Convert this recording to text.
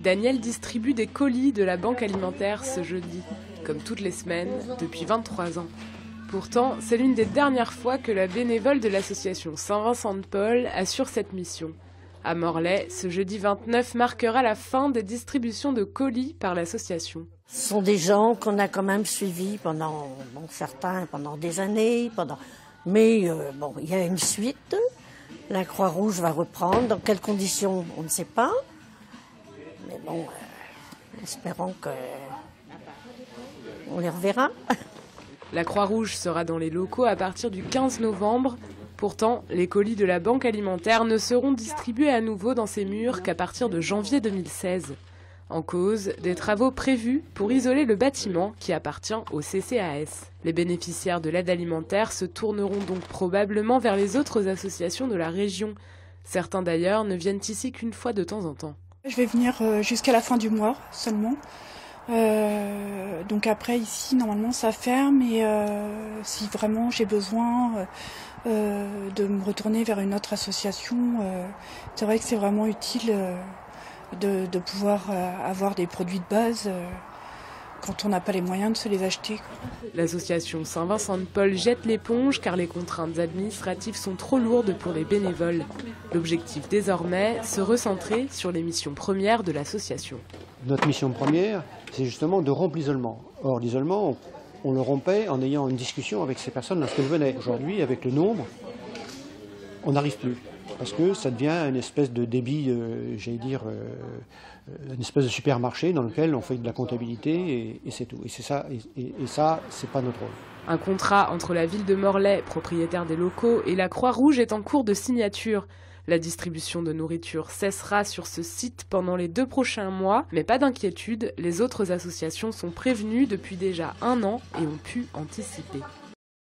Daniel distribue des colis de la banque alimentaire ce jeudi, comme toutes les semaines, depuis 23 ans. Pourtant, c'est l'une des dernières fois que la bénévole de l'association Saint-Vincent-de-Paul assure cette mission. À Morlaix, ce jeudi 29 marquera la fin des distributions de colis par l'association. Ce sont des gens qu'on a quand même suivis pendant, certains pendant des années, mais il y a une suite. La Croix-Rouge va reprendre. Dans quelles conditions, on ne sait pas. Mais espérons qu'on les reverra. La Croix-Rouge sera dans les locaux à partir du 15 novembre. Pourtant, les colis de la banque alimentaire ne seront distribués à nouveau dans ces murs qu'à partir de janvier 2016. En cause, des travaux prévus pour isoler le bâtiment qui appartient au CCAS. Les bénéficiaires de l'aide alimentaire se tourneront donc probablement vers les autres associations de la région. Certains d'ailleurs ne viennent ici qu'une fois de temps en temps. Je vais venir jusqu'à la fin du mois seulement. Donc après ici normalement ça ferme et si vraiment j'ai besoin de me retourner vers une autre association, c'est vrai que c'est vraiment utile de pouvoir avoir des produits de base quand on n'a pas les moyens de se les acheter. L'association Saint-Vincent-de-Paul jette l'éponge car les contraintes administratives sont trop lourdes pour les bénévoles. L'objectif désormais, se recentrer sur les missions premières de l'association. Notre mission première, c'est justement de rompre l'isolement. Or, l'isolement, on le rompait en ayant une discussion avec ces personnes lorsqu'elles venaient. Aujourd'hui, avec le nombre, on n'arrive plus. Parce que ça devient une espèce de débit, une espèce de supermarché dans lequel on fait de la comptabilité et c'est tout. Et c'est ça, c'est pas notre rôle. Un contrat entre la ville de Morlaix, propriétaire des locaux, et la Croix-Rouge est en cours de signature. La distribution de nourriture cessera sur ce site pendant les 2 prochains mois, mais pas d'inquiétude, les autres associations sont prévenues depuis déjà 1 an et ont pu anticiper.